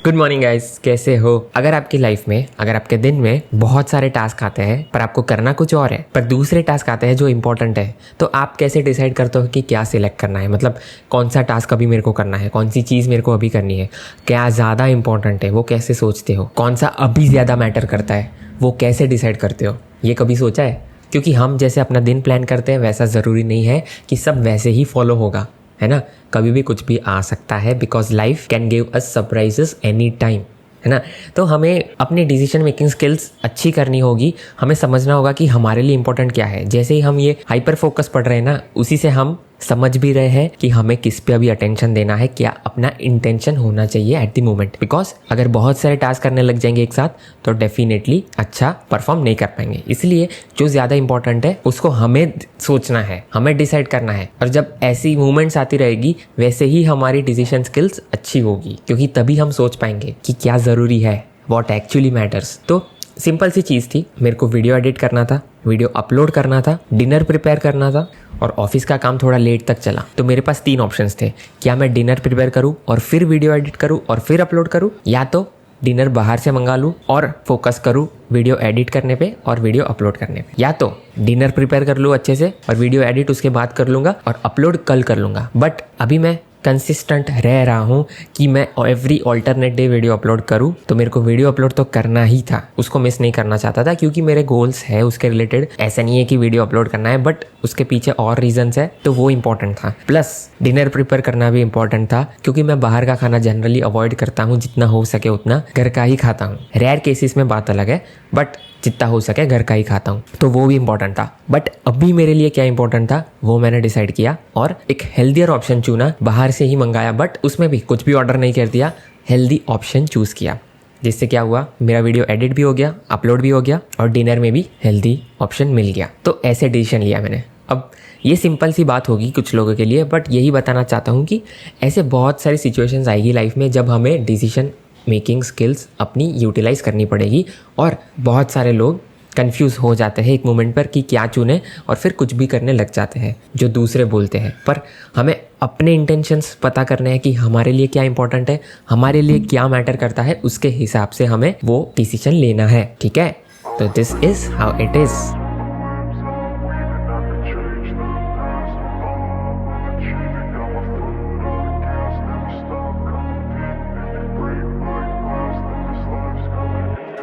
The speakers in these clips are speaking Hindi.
गुड मॉर्निंग गाइस, कैसे हो? अगर आपकी लाइफ में, अगर आपके दिन में बहुत सारे टास्क आते हैं पर आपको करना कुछ और है, पर दूसरे टास्क आते हैं जो इंपॉर्टेंट है, तो आप कैसे डिसाइड करते हो कि क्या सिलेक्ट करना है? मतलब कौन सा टास्क अभी मेरे को करना है, कौन सी चीज़ मेरे को अभी करनी है, क्या ज़्यादा इंपॉर्टेंट है, वो कैसे सोचते हो? कौन सा अभी ज़्यादा मैटर करता है, वो कैसे डिसाइड करते हो? ये कभी सोचा है? क्योंकि हम जैसे अपना दिन प्लान करते हैं वैसा ज़रूरी नहीं है कि सब वैसे ही फॉलो होगा, है ना? कभी भी कुछ भी आ सकता है, because life can give us surprises any time, है ना? तो हमें अपनी डिसीजन मेकिंग स्किल्स अच्छी करनी होगी। हमें समझना होगा कि हमारे लिए इंपॉर्टेंट क्या है। जैसे ही हम ये हाइपर फोकस पढ़ रहे हैं ना, उसी से हम समझ भी रहे हैं कि हमें किस पे अभी अटेंशन देना है, क्या अपना इंटेंशन होना चाहिए एट द मोमेंट। बिकॉज अगर बहुत सारे टास्क करने लग जाएंगे एक साथ तो डेफिनेटली अच्छा परफॉर्म नहीं कर पाएंगे। इसलिए जो ज़्यादा इंपॉर्टेंट है उसको हमें सोचना है, हमें डिसाइड करना है। और जब ऐसी मूवमेंट्स आती रहेगी वैसे ही हमारी डिसीजन स्किल्स अच्छी होगी, क्योंकि तभी हम सोच पाएंगे कि क्या ज़रूरी है, वॉट एक्चुअली मैटर्स। तो सिंपल सी चीज़ थी, मेरे को वीडियो एडिट करना था, वीडियो अपलोड करना था, डिनर प्रिपेयर करना था और ऑफिस का काम थोड़ा लेट तक चला। तो मेरे पास 3 ऑप्शंस थे। क्या मैं डिनर प्रिपेयर करूं और फिर वीडियो एडिट करूं और फिर अपलोड करूं, या तो डिनर बाहर से मंगा लूं और फोकस करूं वीडियो एडिट करने पे और वीडियो अपलोड करने पे, या तो डिनर प्रिपेयर कर लूं अच्छे से और वीडियो एडिट उसके बाद कर लूँगा और अपलोड कल कर लूँगा। बट अभी मैं कंसिस्टेंट रह रहा हूँ कि मैं every alternate day video upload करूँ, तो मेरे को वीडियो अपलोड तो करना ही था, उसको मिस नहीं करना चाहता था, क्योंकि मेरे गोल्स है उसके रिलेटेड। ऐसा नहीं है कि वीडियो अपलोड करना है, बट उसके पीछे और रीजंस है, तो वो इंपॉर्टेंट था। प्लस डिनर प्रिपेयर करना भी इंपॉर्टेंट था, क्योंकि मैं बाहर का खाना जनरली अवॉइड करता हूँ, जितना हो सके उतना घर का ही खाता हूँ। रेयर केसेस में बात अलग है, बट जितना हो सके घर का ही खाता हूँ, तो वो भी इंपॉर्टेंट था। बट अभी मेरे लिए क्या इंपॉर्टेंट था वो मैंने डिसाइड किया और एक हेल्दियर ऑप्शन चुना। बाहर से ही मंगाया, बट उसमें भी कुछ भी ऑर्डर नहीं कर दिया, हेल्दी ऑप्शन चूज़ किया। जिससे क्या हुआ, मेरा वीडियो एडिट भी हो गया, अपलोड भी हो गया और डिनर में भी हेल्दी ऑप्शन मिल गया। तो ऐसे डिसीजन लिया मैंने। अब ये सिंपल सी बात होगी कुछ लोगों के लिए, बट यही बताना चाहता हूँ कि ऐसे बहुत सारी सिचुएशंस आएगी लाइफ में जब हमें डिसीजन मेकिंग स्किल्स अपनी यूटिलाइज करनी पड़ेगी। और बहुत सारे लोग कंफ्यूज हो जाते हैं एक मोमेंट पर कि क्या चुने, और फिर कुछ भी करने लग जाते हैं जो दूसरे बोलते हैं। पर हमें अपने इंटेंशंस पता करने हैं कि हमारे लिए क्या इंपॉर्टेंट है, हमारे लिए क्या मैटर करता है, उसके हिसाब से हमें वो डिसीजन लेना है। ठीक है, तो this is how it is.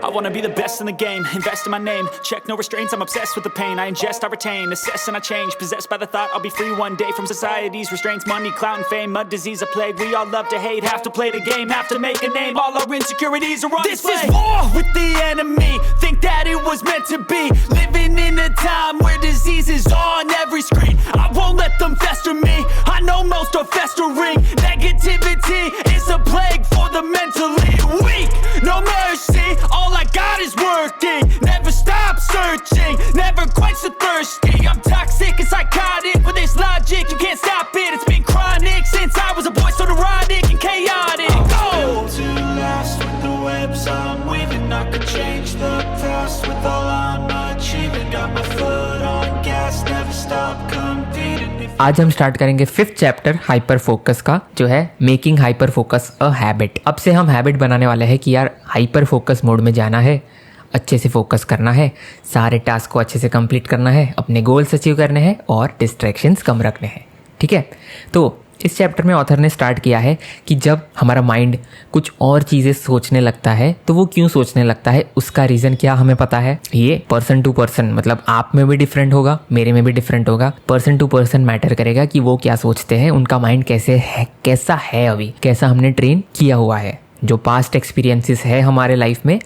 I wanna be the best in the game, invest in my name, check no restraints, I'm obsessed with the pain, I ingest, I retain, assess and I change, possessed by the thought I'll be free one day from society's restraints, money, clout and fame, a disease, a plague, we all love to hate, have to play the game, have to make a name, all our insecurities are on display. This is war with the enemy, think that it was meant to be, living in a time where disease is on every screen, I won't let them fester me, I know most are festering, negativity is a plague for the mentally weak, no mercy, all I got is working, never stop searching, never quench the thirsty, I'm toxic and psychotic, with this logic, you can't stop it, it's been chronic, since I was a boy, so neurotic and chaotic, go! I'm built to last with the webs I'm weaving, I could change the past with all I'm achieving, got my foot on gas, never stop competing. आज हम स्टार्ट करेंगे 5th चैप्टर हाइपर फोकस का, जो है making hyper focus a habit. अब से हम हैबिट बनाने वाले हैं कि यार हाइपर फोकस मोड में जाना है, अच्छे से फोकस करना है, सारे टास्क को अच्छे से कंप्लीट करना है, अपने गोल्स अचीव करने हैं और डिस्ट्रैक्शंस कम रखने हैं। ठीक है, तो इस चैप्टर में ऑथर ने स्टार्ट किया है कि जब हमारा माइंड कुछ और चीज़ें सोचने लगता है तो वो क्यों सोचने लगता है, उसका रीज़न क्या हमें पता है। ये पर्सन टू पर्सन, मतलब आप में भी डिफरेंट होगा, मेरे में भी डिफरेंट होगा। पर्सन टू पर्सन मैटर करेगा कि वो क्या सोचते हैं, उनका माइंड कैसे है, कैसा है अभी, कैसा हमने ट्रेन किया हुआ है। जो पास्ट एक्सपीरियंसेस है हमारे लाइफ में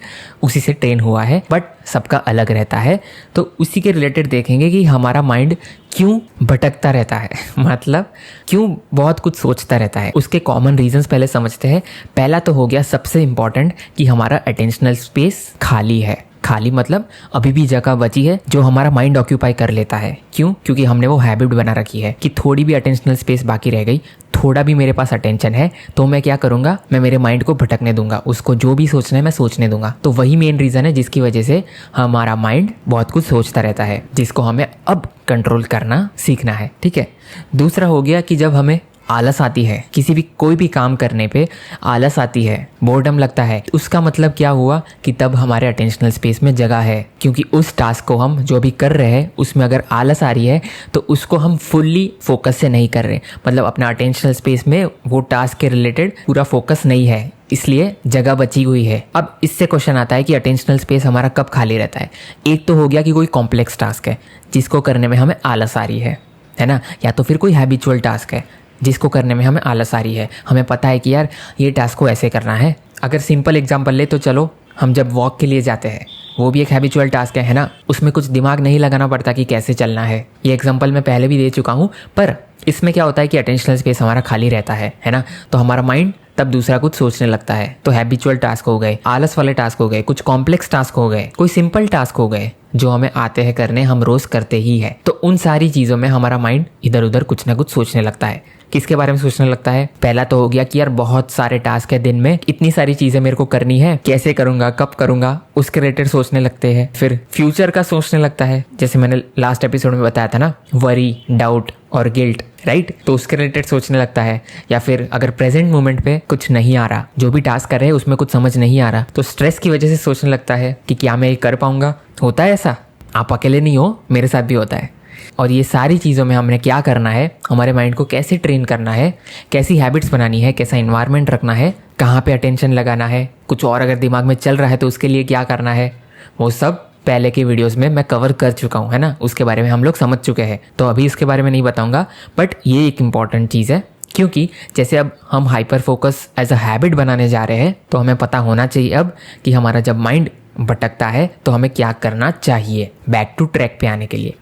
उसी से ट्रेन हुआ है, बट सबका अलग रहता है। तो उसी के रिलेटेड देखेंगे कि हमारा माइंड क्यों भटकता रहता है, मतलब क्यों बहुत कुछ सोचता रहता है। उसके कॉमन रीजंस पहले समझते हैं। पहला तो हो गया सबसे इम्पॉर्टेंट कि हमारा अटेंशनल स्पेस खाली है। खाली मतलब अभी भी जगह बची है जो हमारा माइंड ऑक्यूपाई कर लेता है। क्यों? क्योंकि हमने वो हैबिट बना रखी है कि थोड़ी भी अटेंशनल स्पेस बाकी रह गई, थोड़ा भी मेरे पास अटेंशन है तो मैं क्या करूँगा, मैं मेरे माइंड को भटकने दूंगा, उसको जो भी सोचना है मैं सोचने दूंगा। तो वही मेन रीज़न है जिसकी वजह से हमारा माइंड बहुत कुछ सोचता रहता है, जिसको हमें अब कंट्रोल करना सीखना है। ठीक है, दूसरा हो गया कि जब हमें आलस आती है, किसी भी कोई भी काम करने पे आलस आती है, बोर्डम लगता है, उसका मतलब क्या हुआ कि तब हमारे अटेंशनल स्पेस में जगह है। क्योंकि उस टास्क को हम जो भी कर रहे हैं उसमें अगर आलस आ रही है तो उसको हम फुल्ली फोकस से नहीं कर रहे, मतलब अपना अटेंशनल स्पेस में वो टास्क के रिलेटेड पूरा फोकस नहीं है, इसलिए जगह बची हुई है। अब इससे क्वेश्चन आता है कि अटेंशनल स्पेस हमारा कब खाली रहता है। एक तो हो गया कि कोई कॉम्प्लेक्स टास्क है जिसको करने में हमें आलस आ रही है ना, या तो फिर कोई हैबिचुअल टास्क है जिसको करने में हमें आलस आ रही है, हमें पता है कि यार ये टास्क को ऐसे करना है। अगर सिंपल एग्जांपल ले तो चलो, हम जब वॉक के लिए जाते हैं वो भी एक हैबिचुअल टास्क है ना, उसमें कुछ दिमाग नहीं लगाना पड़ता कि कैसे चलना है। ये एग्जांपल मैं पहले भी दे चुका हूँ, पर इसमें क्या होता है कि अटेंशनल स्पेस हमारा खाली रहता है ना, तो हमारा माइंड तब दूसरा कुछ सोचने लगता है। तो हैबिचुअल टास्क हो गए, आलस वाले टास्क हो गए, कुछ कॉम्प्लेक्स टास्क हो गए, कोई सिंपल टास्क हो गए जो हमें आते हैं करने, हम रोज करते ही है। तो उन सारी चीज़ों में हमारा माइंड इधर उधर कुछ ना कुछ सोचने लगता है। किसके बारे में सोचने लगता है? पहला तो हो गया कि यार बहुत सारे टास्क है दिन में, इतनी सारी चीज़ें मेरे को करनी है, कैसे करूँगा, कब करूँगा, उसके रिलेटेड सोचने लगते हैं। फिर फ्यूचर का सोचने लगता है, जैसे मैंने लास्ट एपिसोड में बताया था ना, वरी, डाउट और गिल्ट, राइट, तो उसके रिलेटेड सोचने लगता है। या फिर अगर प्रेजेंट मोमेंट पे कुछ नहीं आ रहा, जो भी टास्क कर रहे हैं उसमें कुछ समझ नहीं आ रहा, तो स्ट्रेस की वजह से सोचने लगता है कि क्या मैं ये कर पाऊंगा। होता है ऐसा, आप अकेले नहीं हो, मेरे साथ भी होता है। और ये सारी चीज़ों में हमने क्या करना है, हमारे माइंड को कैसे ट्रेन करना है, कैसी हैबिट्स बनानी है, कैसा इन्वायरमेंट रखना है, कहाँ पे अटेंशन लगाना है, कुछ और अगर दिमाग में चल रहा है तो उसके लिए क्या करना है, वो सब पहले के वीडियोस में मैं कवर कर चुका हूँ, है ना, उसके बारे में हम लोग समझ चुके हैं। तो अभी इसके बारे में नहीं बताऊँगा, बट ये एक इम्पॉर्टेंट चीज़ है। क्योंकि जैसे अब हम hyper focus as a habit बनाने जा रहे हैं, तो हमें पता होना चाहिए अब कि हमारा जब माइंड भटकता है तो हमें क्या करना चाहिए बैक टू ट्रैक पे आने के लिए।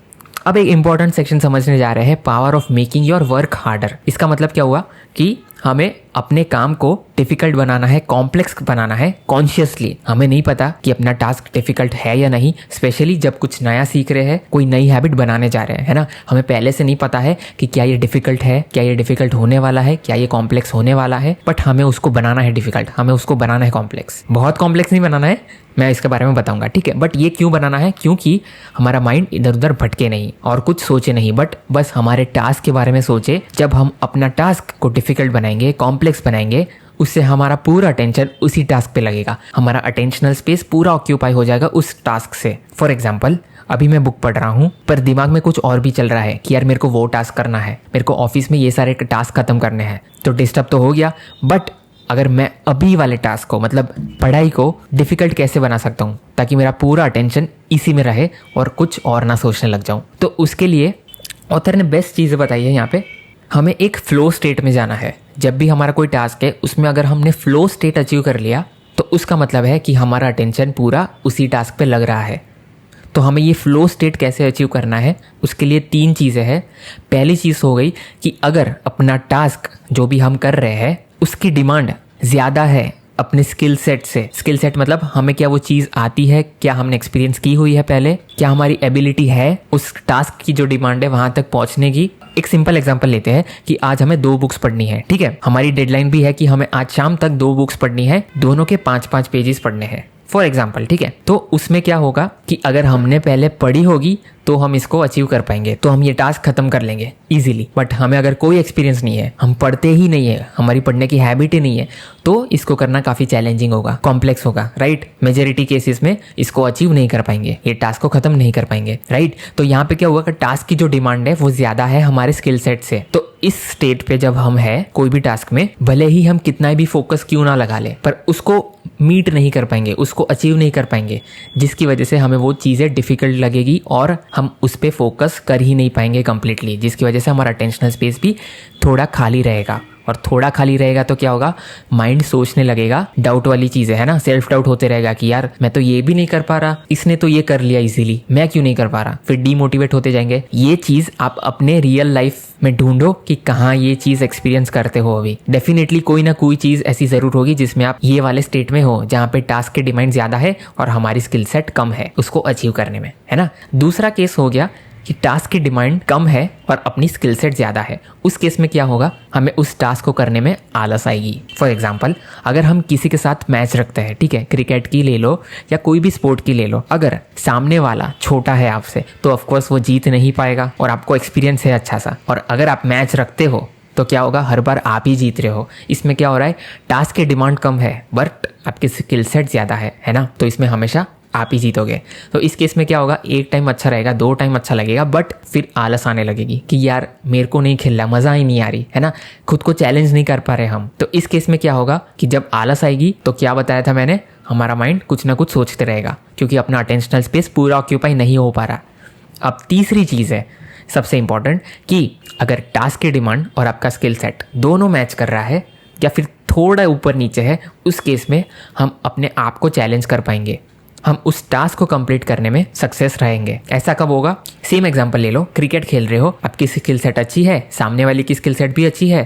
अब एक इंपॉर्टेंट सेक्शन समझने जा रहे हैं, power of making your work harder. इसका मतलब क्या हुआ कि हमें अपने काम को डिफिकल्ट बनाना है, कॉम्प्लेक्स बनाना है कॉन्शियसली। हमें नहीं पता कि अपना टास्क डिफिकल्ट है या नहीं, स्पेशली जब कुछ नया सीख रहे हैं, कोई नई हैबिट बनाने जा रहे हैं, है ना। हमें पहले से नहीं पता है कि क्या ये डिफिकल्ट है, क्या ये डिफिकल्ट होने वाला है, क्या ये कॉम्प्लेक्स होने वाला है, बट हमें उसको बनाना है डिफिकल्ट, हमें उसको बनाना है कॉम्प्लेक्स। बहुत कॉम्प्लेक्स नहीं बनाना है, मैं इसके बारे में बताऊंगा, ठीक है। बट ये क्यों बनाना है? क्योंकि हमारा माइंड इधर उधर भटके नहीं और कुछ सोचे नहीं, बट बस हमारे टास्क के बारे में सोचे। जब हम अपना टास्क को डिफिकल्ट बनाएंगे, कॉम्प्लेक्स बनाएंगे, उससे हमारा पूरा अटेंशन उसी टास्क पे लगेगा, हमारा अटेंशनल स्पेस पूरा ऑक्यूपाई हो जाएगा उस टास्क से। फॉर एग्जाम्पल, अभी मैं बुक पढ़ रहा हूँ पर दिमाग में कुछ और भी चल रहा है कि यार मेरे को वो टास्क करना है, मेरे को ऑफिस में ये सारे टास्क खत्म करने हैं, तो डिस्टर्ब तो हो गया। बट अगर मैं अभी वाले टास्क को, मतलब पढ़ाई को डिफिकल्ट कैसे बना सकता हूँ ताकि मेरा पूरा अटेंशन इसी में रहे और कुछ और ना सोचने लग जाऊँ, तो उसके लिए ऑथर ने बेस्ट चीज़ें बताई है। यहाँ पे हमें एक फ्लो स्टेट में जाना है। जब भी हमारा कोई टास्क है उसमें अगर हमने फ्लो स्टेट अचीव कर लिया तो उसका मतलब है कि हमारा अटेंशन पूरा उसी टास्क पे लग रहा है। तो हमें ये फ्लो स्टेट कैसे अचीव करना है, उसके लिए 3 चीज़ें हैं। पहली चीज़ हो गई कि अगर अपना टास्क जो भी हम कर रहे हैं उसकी डिमांड ज़्यादा है अपने स्किल सेट से। स्किल सेट मतलब हमें क्या वो चीज़ आती है, क्या हमने एक्सपीरियंस की हुई है पहले, क्या हमारी एबिलिटी है उस टास्क की जो डिमांड है वहाँ तक पहुँचने की। एक सिंपल एग्जांपल लेते हैं कि आज हमें 2 बुक्स पढ़नी है, ठीक है। हमारी डेडलाइन भी है कि हमें आज शाम तक 2 बुक्स पढ़नी है, दोनों के 5-5 पेजेस पढ़ने हैं, फॉर एग्जाम्पल, ठीक है। तो उसमें क्या होगा कि अगर हमने पहले पढ़ी होगी तो हम इसको अचीव कर पाएंगे, तो हम ये टास्क खत्म कर लेंगे इजीली। बट हमें अगर कोई एक्सपीरियंस नहीं है, हम पढ़ते ही नहीं है, हमारी पढ़ने की हैबिट ही नहीं है, तो इसको करना काफ़ी चैलेंजिंग होगा, कॉम्प्लेक्स होगा, राइट। मेजॉरिटी केसेस में इसको अचीव नहीं कर पाएंगे, ये टास्क को खत्म नहीं कर पाएंगे, राइट। तो यहाँ पे क्या हुआ कि टास्क की जो डिमांड है वो ज़्यादा है हमारे स्किल सेट से। तो इस स्टेट पे जब हम है कोई भी टास्क में, भले ही हम कितना भी फोकस क्यों ना लगा ले, पर उसको मीट नहीं कर पाएंगे, उसको अचीव नहीं कर पाएंगे, जिसकी वजह से हमें वो चीज़ें डिफिकल्ट लगेगी और हम उस पर फोकस कर ही नहीं पाएंगे कंप्लीटली, जिसकी वजह से हमारा अटेंशनल स्पेस भी थोड़ा खाली रहेगा। और थोड़ा खाली रहेगा तो क्या होगा, माइंड सोचने लगेगा, डाउट वाली चीज़ें है ना, सेल्फ डाउट होते रहेगा कि यार मैं तो ये भी नहीं कर पा रहा, इसने तो ये कर लिया इजीली, मैं क्यों नहीं कर पा रहा। फिर डीमोटिवेट होते जाएंगे। ये चीज़ आप अपने रियल लाइफ में ढूंढो कि कहाँ ये चीज़ एक्सपीरियंस करते हो। अभी डेफिनेटली कोई ना कोई चीज़ ऐसी ज़रूर होगी जिसमें आप ये वाले स्टेट में हो, जहाँ पे टास्क की डिमांड ज़्यादा है और हमारी स्किल सेट कम है उसको अचीव करने में, है ना। दूसरा केस हो गया कि टास्क की डिमांड कम है और अपनी स्किल सेट ज़्यादा है। उस केस में क्या होगा, हमें उस टास्क को करने में आलस आएगी। फॉर एग्जांपल, अगर हम किसी के साथ मैच रखते हैं, ठीक है, क्रिकेट की ले लो या कोई भी स्पोर्ट की ले लो, अगर सामने वाला छोटा है आपसे तो ऑफकोर्स वो जीत नहीं पाएगा और आपको एक्सपीरियंस है अच्छा सा। और अगर आप मैच रखते हो तो क्या होगा, हर बार आप ही जीत रहे हो। इसमें क्या हो रहा है, टास्क की डिमांड कम है बट आपकी स्किल सेट ज़्यादा है ना, तो इसमें हमेशा आप ही जीतोगे। तो इस केस में क्या होगा, एक टाइम अच्छा रहेगा, 2 टाइम अच्छा लगेगा, बट फिर आलस आने लगेगी कि यार मेरे को नहीं खेल रहा, मज़ा ही नहीं आ रही है ना, खुद को चैलेंज नहीं कर पा रहे हम। तो इस केस में क्या होगा कि जब आलस आएगी तो क्या बताया था मैंने, हमारा माइंड कुछ ना कुछ सोचते रहेगा क्योंकि अपना अटेंशनल स्पेस पूरा ऑक्यूपाई नहीं हो पा रहा। अब तीसरी चीज़ है सबसे इंपॉर्टेंट कि अगर टास्क की डिमांड और आपका स्किल सेट दोनों मैच कर रहा है या फिर थोड़ा ऊपर नीचे है, उस केस में हम अपने आप को चैलेंज कर पाएंगे, हम उस टास्क को कंप्लीट करने में सक्सेस रहेंगे। ऐसा कब होगा, सेम एग्जांपल ले लो, क्रिकेट खेल रहे हो, आपकी स्किल सेट अच्छी है, सामने वाले की स्किल सेट भी अच्छी है,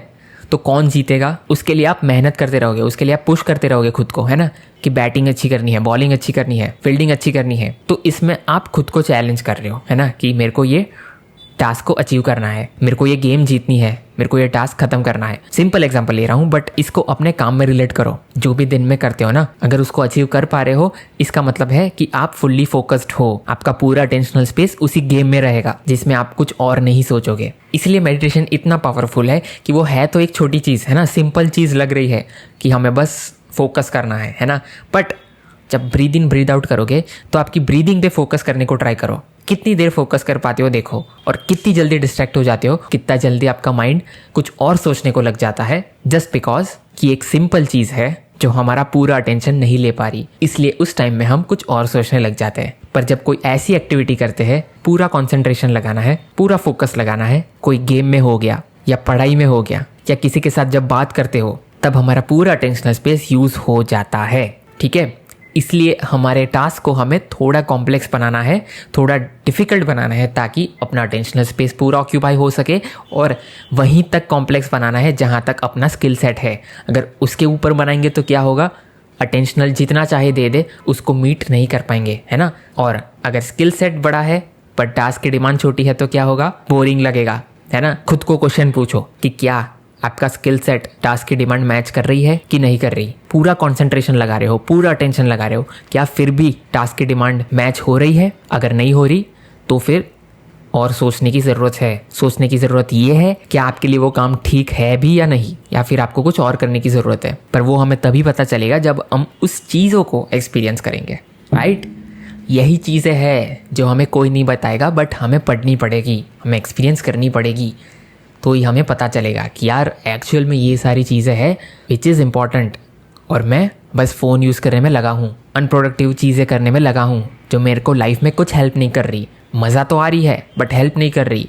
तो कौन जीतेगा, उसके लिए आप मेहनत करते रहोगे, उसके लिए आप पुश करते रहोगे खुद को, है ना, कि बैटिंग अच्छी करनी है, बॉलिंग अच्छी करनी है, फील्डिंग अच्छी करनी है। तो इसमें आप खुद को चैलेंज कर रहे हो, है ना, कि मेरे को ये टास्क को अचीव करना है, मेरे को ये गेम जीतनी है, मेरे को ये टास्क खत्म करना है। सिंपल एग्जांपल ले रहा हूँ बट इसको अपने काम में रिलेट करो, जो भी दिन में करते हो ना, अगर उसको अचीव कर पा रहे हो, इसका मतलब है कि आप फुल्ली फोकस्ड हो, आपका पूरा अटेंशनल स्पेस उसी गेम में रहेगा जिसमें आप कुछ और नहीं सोचोगे। इसलिए मेडिटेशन इतना पावरफुल है कि वो है तो एक छोटी चीज़, है ना, सिंपल चीज़ लग रही है कि हमें बस फोकस करना है ना, बट जब ब्रीद इन ब्रीद आउट करोगे तो आपकी ब्रीदिंग पे फोकस करने को ट्राई करो। कितनी देर फोकस कर पाते हो देखो, और कितनी जल्दी डिस्ट्रैक्ट हो जाते हो, कितना जल्दी आपका माइंड कुछ और सोचने को लग जाता है, जस्ट बिकॉज कि एक सिंपल चीज़ है जो हमारा पूरा अटेंशन नहीं ले पा रही, इसलिए उस टाइम में हम कुछ और सोचने लग जाते हैं। पर जब कोई ऐसी एक्टिविटी करते हैं, पूरा कॉन्सेंट्रेशन लगाना है, पूरा फोकस लगाना है, कोई गेम में हो गया या पढ़ाई में हो गया या किसी के साथ जब बात करते हो, तब हमारा पूरा अटेंशनल स्पेस यूज हो जाता है। ठीक है, इसलिए हमारे टास्क को हमें थोड़ा कॉम्प्लेक्स बनाना है, थोड़ा डिफ़िकल्ट बनाना है, ताकि अपना अटेंशनल स्पेस पूरा ऑक्यूपाई हो सके, और वहीं तक कॉम्प्लेक्स बनाना है जहाँ तक अपना स्किल सेट है। अगर उसके ऊपर बनाएंगे तो क्या होगा, अटेंशनल जितना चाहे दे दे उसको मीट नहीं कर पाएंगे, है ना। और अगर स्किल सेट बड़ा है पर टास्क की डिमांड छोटी है तो क्या होगा, बोरिंग लगेगा, है ना। खुद को क्वेश्चन पूछो कि क्या आपका स्किल सेट टास्क की डिमांड मैच कर रही है कि नहीं कर रही। पूरा कंसंट्रेशन लगा रहे हो, पूरा अटेंशन लगा रहे हो, क्या फिर भी टास्क की डिमांड मैच हो रही है। अगर नहीं हो रही तो फिर और सोचने की ज़रूरत है। सोचने की ज़रूरत ये है कि आपके लिए वो काम ठीक है भी या नहीं, या फिर आपको कुछ और करने की ज़रूरत है। पर वो हमें तभी पता चलेगा जब हम उस चीज़ों को एक्सपीरियंस करेंगे, राइट। यही चीज़ें हैं जो हमें कोई नहीं बताएगा, बट हमें पढ़नी पड़ेगी, हमें एक्सपीरियंस करनी पड़ेगी, तो ही हमें पता चलेगा कि यार एक्चुअल में ये सारी चीज़ें हैं विच इज़ इम्पॉर्टेंट, और मैं बस फ़ोन यूज़ करने में लगा हूँ, अनप्रोडक्टिव चीज़ें करने में लगा हूँ जो मेरे को लाइफ में कुछ हेल्प नहीं कर रही। मज़ा तो आ रही है बट हेल्प नहीं कर रही।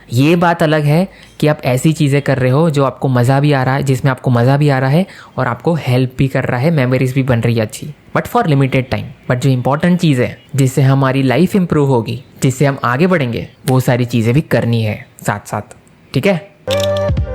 ये बात अलग है कि आप ऐसी चीज़ें कर रहे हो जो आपको मज़ा भी आ रहा है, जिसमें आपको मज़ा भी आ रहा है और आपको हेल्प भी कर रहा है, मेमोरीज भी बन रही है अच्छी, but for limited time. But जो इंपॉर्टेंट चीज़ है जिससे हमारी लाइफ इंप्रूव होगी, जिससे हम आगे बढ़ेंगे, वो सारी चीज़ें भी करनी है साथ साथ, ठीक है।